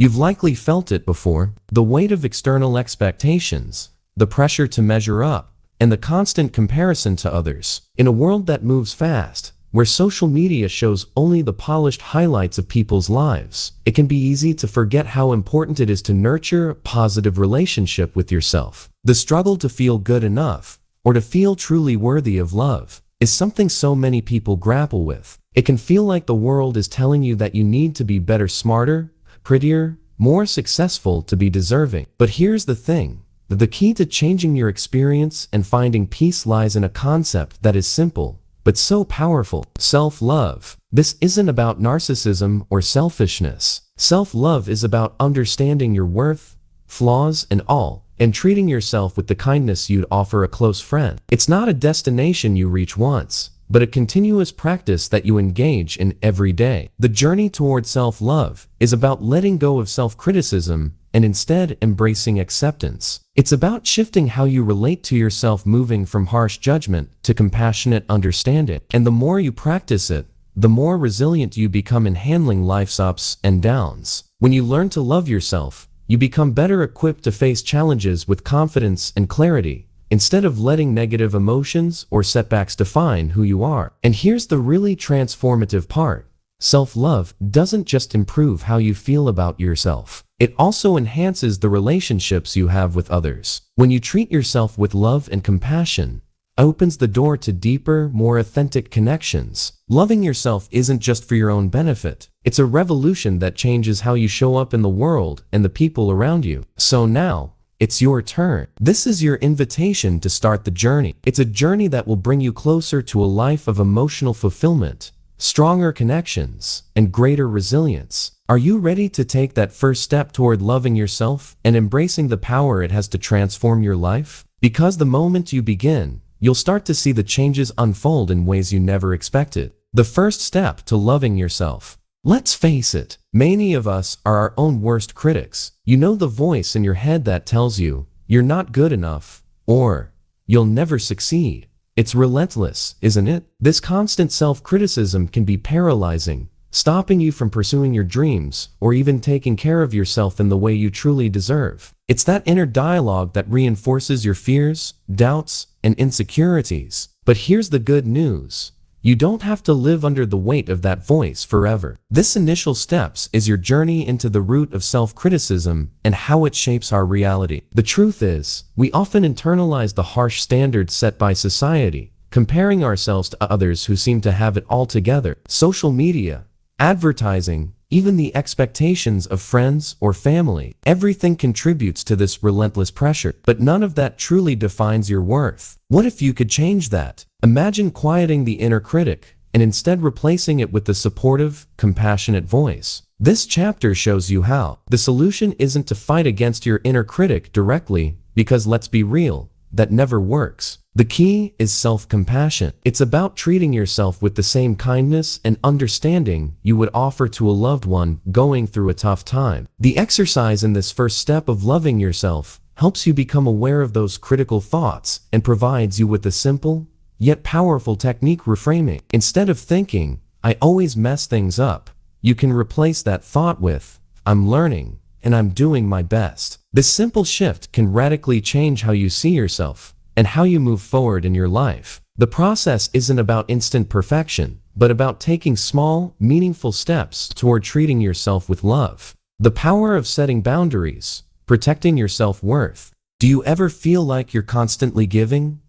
You've likely felt it before. The weight of external expectations, the pressure to measure up, and the constant comparison to others. In a world that moves fast, where social media shows only the polished highlights of people's lives, it can be easy to forget how important it is to nurture a positive relationship with yourself. The struggle to feel good enough, or to feel truly worthy of love, is something so many people grapple with. It can feel like the world is telling you that you need to be better, smarter, prettier, more successful to be deserving. But here's the thing. The key to changing your experience and finding peace lies in a concept that is simple, but so powerful: self-love. This isn't about narcissism or selfishness. Self-love is about understanding your worth, flaws and all, and treating yourself with the kindness you'd offer a close friend. It's not a destination you reach once, but a continuous practice that you engage in every day. The journey toward self-love is about letting go of self-criticism and instead embracing acceptance. It's about shifting how you relate to yourself, moving from harsh judgment to compassionate understanding. And the more you practice it, the more resilient you become in handling life's ups and downs. When you learn to love yourself, you become better equipped to face challenges with confidence and clarity, instead of letting negative emotions or setbacks define who you are. And here's the really transformative part. Self-love doesn't just improve how you feel about yourself. It also enhances the relationships you have with others. When you treat yourself with love and compassion, it opens the door to deeper, more authentic connections. Loving yourself isn't just for your own benefit. It's a revolution that changes how you show up in the world and the people around you. So now, it's your turn. This is your invitation to start the journey. It's a journey that will bring you closer to a life of emotional fulfillment, stronger connections, and greater resilience. Are you ready to take that first step toward loving yourself and embracing the power it has to transform your life? Because the moment you begin, you'll start to see the changes unfold in ways you never expected. The first step to loving yourself. Let's face it, many of us are our own worst critics. You know, the voice in your head that tells you, you're not good enough, or you'll never succeed. It's relentless, isn't it? This constant self-criticism can be paralyzing, stopping you from pursuing your dreams or even taking care of yourself in the way you truly deserve. It's that inner dialogue that reinforces your fears, doubts, and insecurities. But here's the good news. You don't have to live under the weight of that voice forever. This initial steps is your journey into the root of self-criticism and how it shapes our reality. The truth is, we often internalize the harsh standards set by society, comparing ourselves to others who seem to have it all together. Social media, advertising, even the expectations of friends or family, everything contributes to this relentless pressure. But none of that truly defines your worth. What if you could change that? Imagine quieting the inner critic and instead replacing it with the supportive, compassionate voice. This chapter shows you how. The solution isn't to fight against your inner critic directly, because let's be real, that never works. The key is self-compassion. It's about treating yourself with the same kindness and understanding you would offer to a loved one going through a tough time. The exercise in this first step of loving yourself helps you become aware of those critical thoughts and provides you with a simple, yet powerful technique: reframing. Instead of thinking, "I always mess things up," you can replace that thought with, "I'm learning and I'm doing my best." This simple shift can radically change how you see yourself and how you move forward in your life. The process isn't about instant perfection, but about taking small, meaningful steps toward treating yourself with love. The power of setting boundaries, protecting your self-worth. Do you ever feel like you're constantly giving,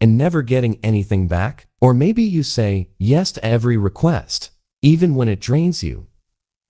and never getting anything back? Or maybe you say yes to every request, even when it drains you,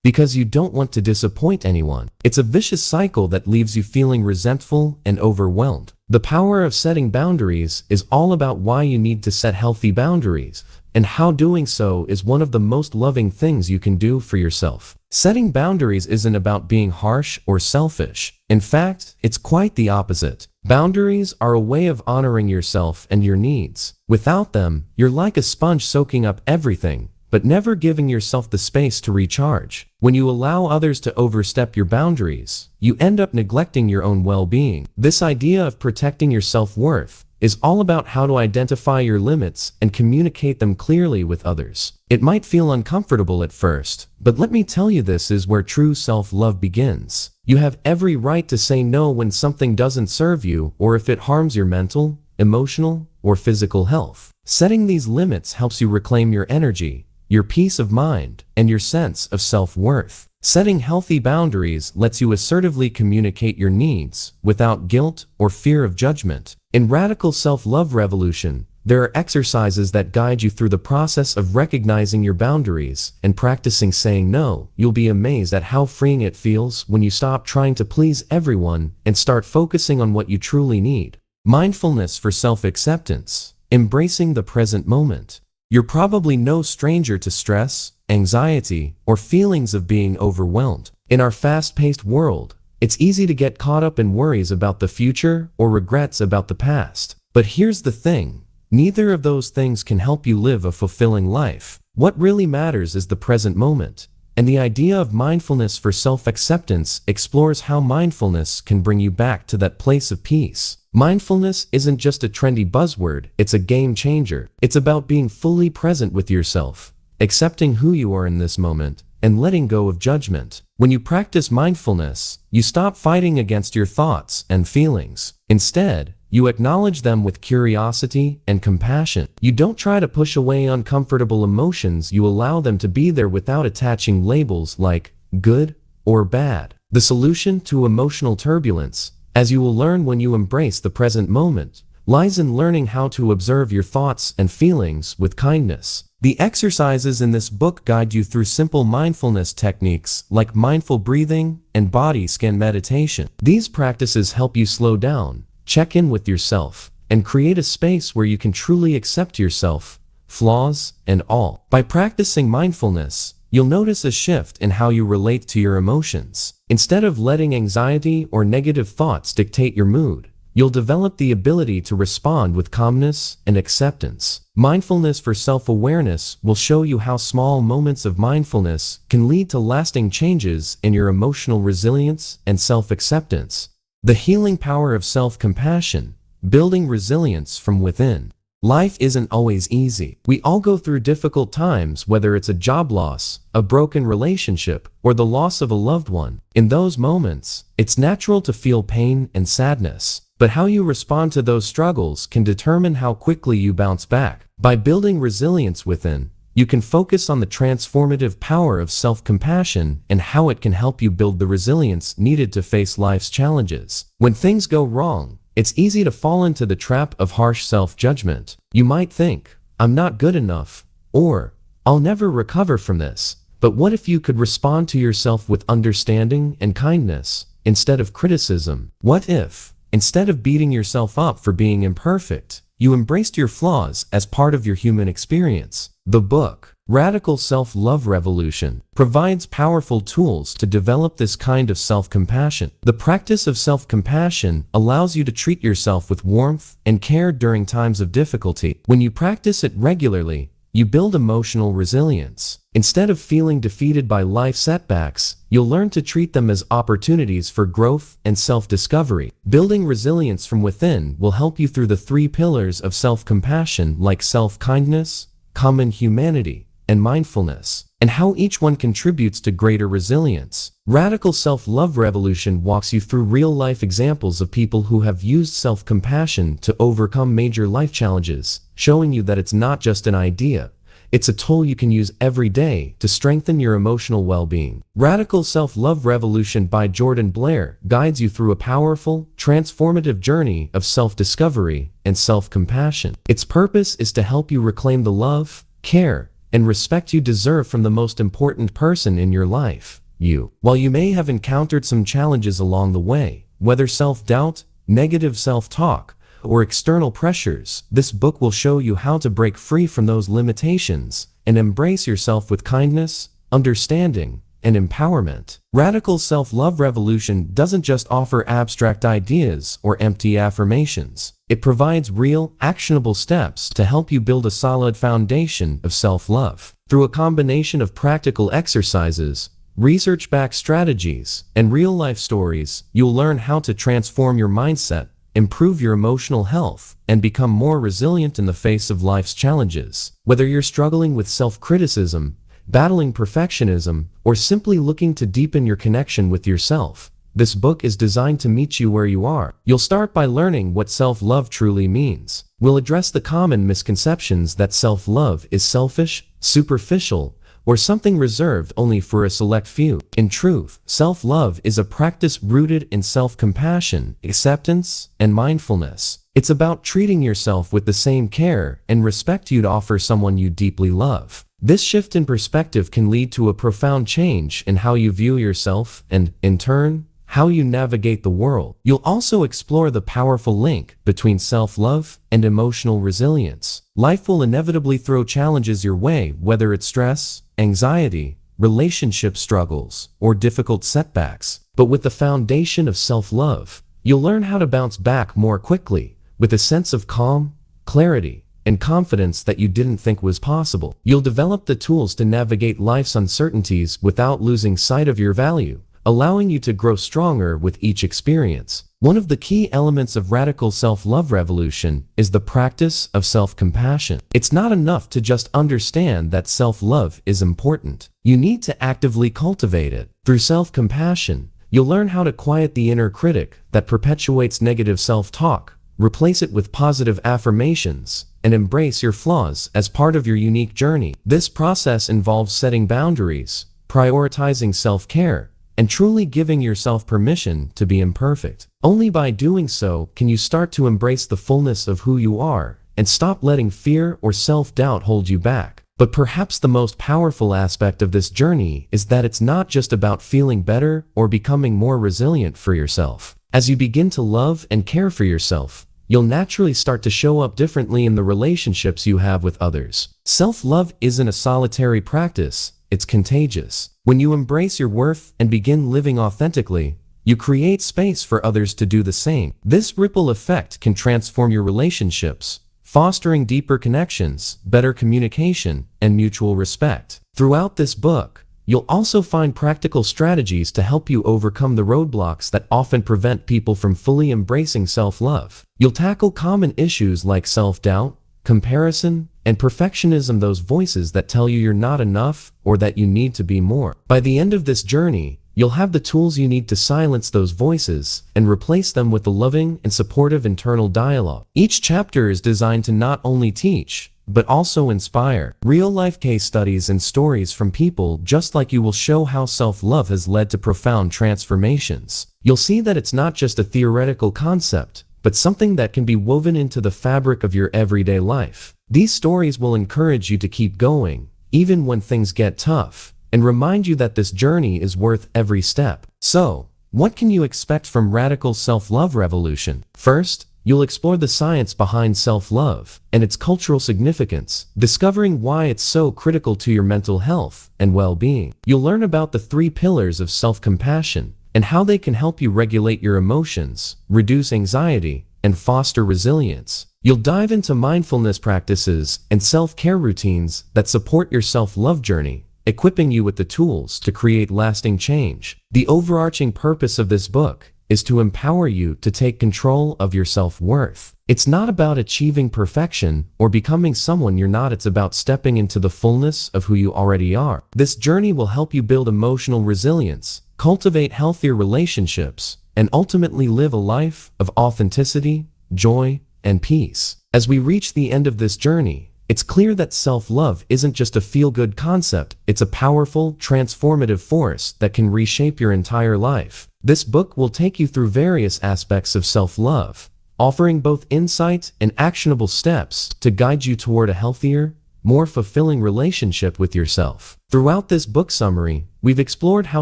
because you don't want to disappoint anyone. It's a vicious cycle that leaves you feeling resentful and overwhelmed. The power of setting boundaries is all about why you need to set healthy boundaries, and how doing so is one of the most loving things you can do for yourself. Setting boundaries isn't about being harsh or selfish. In fact, it's quite the opposite. Boundaries are a way of honoring yourself and your needs. Without them, you're like a sponge soaking up everything, but never giving yourself the space to recharge. When you allow others to overstep your boundaries, you end up neglecting your own well-being. This idea of protecting your self-worth is all about how to identify your limits and communicate them clearly with others. It might feel uncomfortable at first, but let me tell you, this is where true self-love begins. You have every right to say no when something doesn't serve you or if it harms your mental, emotional, or physical health. Setting these limits helps you reclaim your energy, your peace of mind, and your sense of self-worth. Setting healthy boundaries lets you assertively communicate your needs without guilt or fear of judgment. In Radical Self-Love Revolution, there are exercises that guide you through the process of recognizing your boundaries and practicing saying no. You'll be amazed at how freeing it feels when you stop trying to please everyone and start focusing on what you truly need. Mindfulness for self-acceptance, embracing the present moment. You're probably no stranger to stress, anxiety, or feelings of being overwhelmed. In our fast-paced world, it's easy to get caught up in worries about the future or regrets about the past. But here's the thing, neither of those things can help you live a fulfilling life. What really matters is the present moment, and the idea of mindfulness for self-acceptance explores how mindfulness can bring you back to that place of peace. Mindfulness isn't just a trendy buzzword, it's a game changer. It's about being fully present with yourself, accepting who you are in this moment, and letting go of judgment. When you practice mindfulness, you stop fighting against your thoughts and feelings. Instead, you acknowledge them with curiosity and compassion. You don't try to push away uncomfortable emotions, you allow them to be there without attaching labels like good or bad. The solution to emotional turbulence, as you will learn when you embrace the present moment, lies in learning how to observe your thoughts and feelings with kindness. The exercises in this book guide you through simple mindfulness techniques like mindful breathing and body scan meditation. These practices help you slow down, check in with yourself, and create a space where you can truly accept yourself, flaws and all. By practicing mindfulness, you'll notice a shift in how you relate to your emotions. Instead of letting anxiety or negative thoughts dictate your mood, you'll develop the ability to respond with calmness and acceptance. Mindfulness for self-awareness will show you how small moments of mindfulness can lead to lasting changes in your emotional resilience and self-acceptance. The healing power of self-compassion, building resilience from within. Life isn't always easy. We all go through difficult times, whether it's a job loss, a broken relationship, or the loss of a loved one. In those moments, it's natural to feel pain and sadness. But how you respond to those struggles can determine how quickly you bounce back. By building resilience within, you can focus on the transformative power of self-compassion and how it can help you build the resilience needed to face life's challenges. When things go wrong, it's easy to fall into the trap of harsh self-judgment. You might think, I'm not good enough, or I'll never recover from this. But what if you could respond to yourself with understanding and kindness instead of criticism? What if, instead of beating yourself up for being imperfect, you embraced your flaws as part of your human experience? The book, Radical Self-Love Revolution, provides powerful tools to develop this kind of self-compassion. The practice of self-compassion allows you to treat yourself with warmth and care during times of difficulty. When you practice it regularly, you build emotional resilience. Instead of feeling defeated by life setbacks, you'll learn to treat them as opportunities for growth and self-discovery. Building resilience from within will help you through the 3 pillars of self-compassion like self-kindness, common humanity, and mindfulness, and how each one contributes to greater resilience. Radical Self-Love Revolution walks you through real-life examples of people who have used self-compassion to overcome major life challenges, showing you that it's not just an idea, it's a tool you can use every day to strengthen your emotional well-being. Radical Self-Love Revolution by Blair guides you through a powerful, transformative journey of self-discovery and self-compassion. Its purpose is to help you reclaim the love, care, and respect you deserve from the most important person in your life, you. While you may have encountered some challenges along the way, whether self-doubt, negative self-talk, or external pressures, this book will show you how to break free from those limitations and embrace yourself with kindness, understanding, and empowerment. Radical Self-Love Revolution doesn't just offer abstract ideas or empty affirmations. It provides real, actionable steps to help you build a solid foundation of self-love. Through a combination of practical exercises, research-backed strategies, and real-life stories, you'll learn how to transform your mindset, improve your emotional health, and become more resilient in the face of life's challenges. Whether you're struggling with self-criticism, battling perfectionism, or simply looking to deepen your connection with yourself, this book is designed to meet you where you are. You'll start by learning what self-love truly means. We'll address the common misconceptions that self-love is selfish, superficial, or something reserved only for a select few. In truth, self-love is a practice rooted in self-compassion, acceptance, and mindfulness. It's about treating yourself with the same care and respect you'd offer someone you deeply love. This shift in perspective can lead to a profound change in how you view yourself and, in turn, how you navigate the world. You'll also explore the powerful link between self-love and emotional resilience. Life will inevitably throw challenges your way, whether it's stress, anxiety, relationship struggles, or difficult setbacks. But with the foundation of self-love, you'll learn how to bounce back more quickly, with a sense of calm, clarity, and confidence that you didn't think was possible. You'll develop the tools to navigate life's uncertainties without losing sight of your value, allowing you to grow stronger with each experience. One of the key elements of radical self-love revolution is the practice of self-compassion. It's not enough to just understand that self-love is important. You need to actively cultivate it. Through self-compassion, you'll learn how to quiet the inner critic that perpetuates negative self-talk, replace it with positive affirmations, and embrace your flaws as part of your unique journey. This process involves setting boundaries, prioritizing self-care, and truly giving yourself permission to be imperfect. Only by doing so can you start to embrace the fullness of who you are and stop letting fear or self-doubt hold you back. But perhaps the most powerful aspect of this journey is that it's not just about feeling better or becoming more resilient for yourself. As you begin to love and care for yourself, you'll naturally start to show up differently in the relationships you have with others. Self-love isn't a solitary practice, it's contagious. When you embrace your worth and begin living authentically, you create space for others to do the same. This ripple effect can transform your relationships, fostering deeper connections, better communication, and mutual respect. Throughout this book, you'll also find practical strategies to help you overcome the roadblocks that often prevent people from fully embracing self-love. You'll tackle common issues like self-doubt, comparison, and perfectionism, those voices that tell you you're not enough or that you need to be more. By the end of this journey, you'll have the tools you need to silence those voices and replace them with a loving and supportive internal dialogue. Each chapter is designed to not only teach, but also inspire. Real-life case studies and stories from people just like you will show how self-love has led to profound transformations. You'll see that it's not just a theoretical concept, but something that can be woven into the fabric of your everyday life. These stories will encourage you to keep going, even when things get tough, and remind you that this journey is worth every step. So, what can you expect from Radical Self-Love Revolution? First, you'll explore the science behind self-love and its cultural significance, discovering why it's so critical to your mental health and well-being. You'll learn about the 3 pillars of self-compassion and how they can help you regulate your emotions, reduce anxiety, and foster resilience. You'll dive into mindfulness practices and self-care routines that support your self-love journey, equipping you with the tools to create lasting change. The overarching purpose of this book is to empower you to take control of your self-worth. It's not about achieving perfection or becoming someone you're not, it's about stepping into the fullness of who you already are. This journey will help you build emotional resilience, cultivate healthier relationships, and ultimately live a life of authenticity, joy, and peace. As we reach the end of this journey, it's clear that self-love isn't just a feel-good concept, it's a powerful, transformative force that can reshape your entire life. This book will take you through various aspects of self-love, offering both insight and actionable steps to guide you toward a healthier, more fulfilling relationship with yourself. Throughout this book summary, we've explored how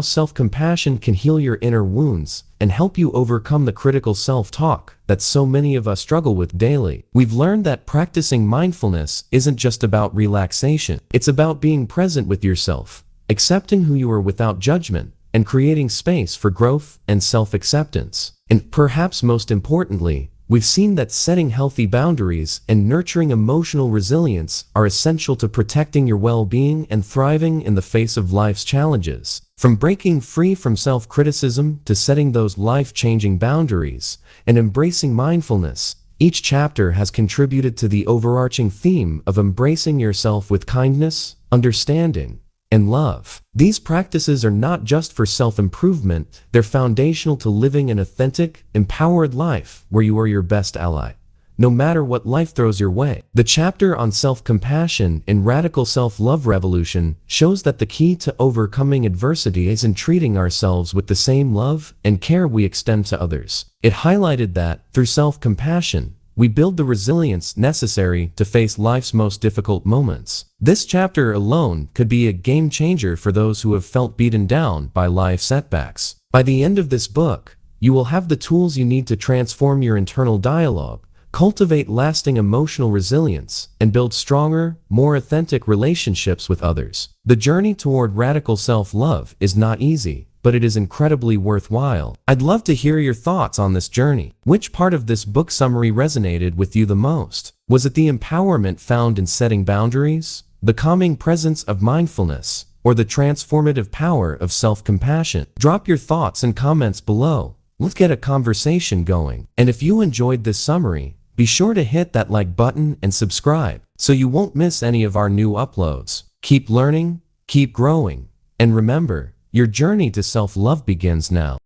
self-compassion can heal your inner wounds and help you overcome the critical self-talk that so many of us struggle with daily. We've learned that practicing mindfulness isn't just about relaxation. It's about being present with yourself, accepting who you are without judgment, and creating space for growth and self-acceptance. And perhaps most importantly, we've seen that setting healthy boundaries and nurturing emotional resilience are essential to protecting your well-being and thriving in the face of life's challenges. From breaking free from self-criticism to setting those life-changing boundaries and embracing mindfulness, each chapter has contributed to the overarching theme of embracing yourself with kindness, understanding, and love. These practices are not just for self-improvement, they're foundational to living an authentic, empowered life where you are your best ally, no matter what life throws your way. The chapter on self-compassion in Radical Self-Love Revolution shows that the key to overcoming adversity is in treating ourselves with the same love and care we extend to others. It highlighted that, through self-compassion, we build the resilience necessary to face life's most difficult moments. This chapter alone could be a game changer for those who have felt beaten down by life setbacks. By the end of this book, you will have the tools you need to transform your internal dialogue, cultivate lasting emotional resilience, and build stronger, more authentic relationships with others. The journey toward radical self-love is not easy, but it is incredibly worthwhile. I'd love to hear your thoughts on this journey. Which part of this book summary resonated with you the most? Was it the empowerment found in setting boundaries, the calming presence of mindfulness, or the transformative power of self-compassion? Drop your thoughts and comments below. Let's get a conversation going. And if you enjoyed this summary, be sure to hit that like button and subscribe so you won't miss any of our new uploads. Keep learning, keep growing, and remember, your journey to self-love begins now.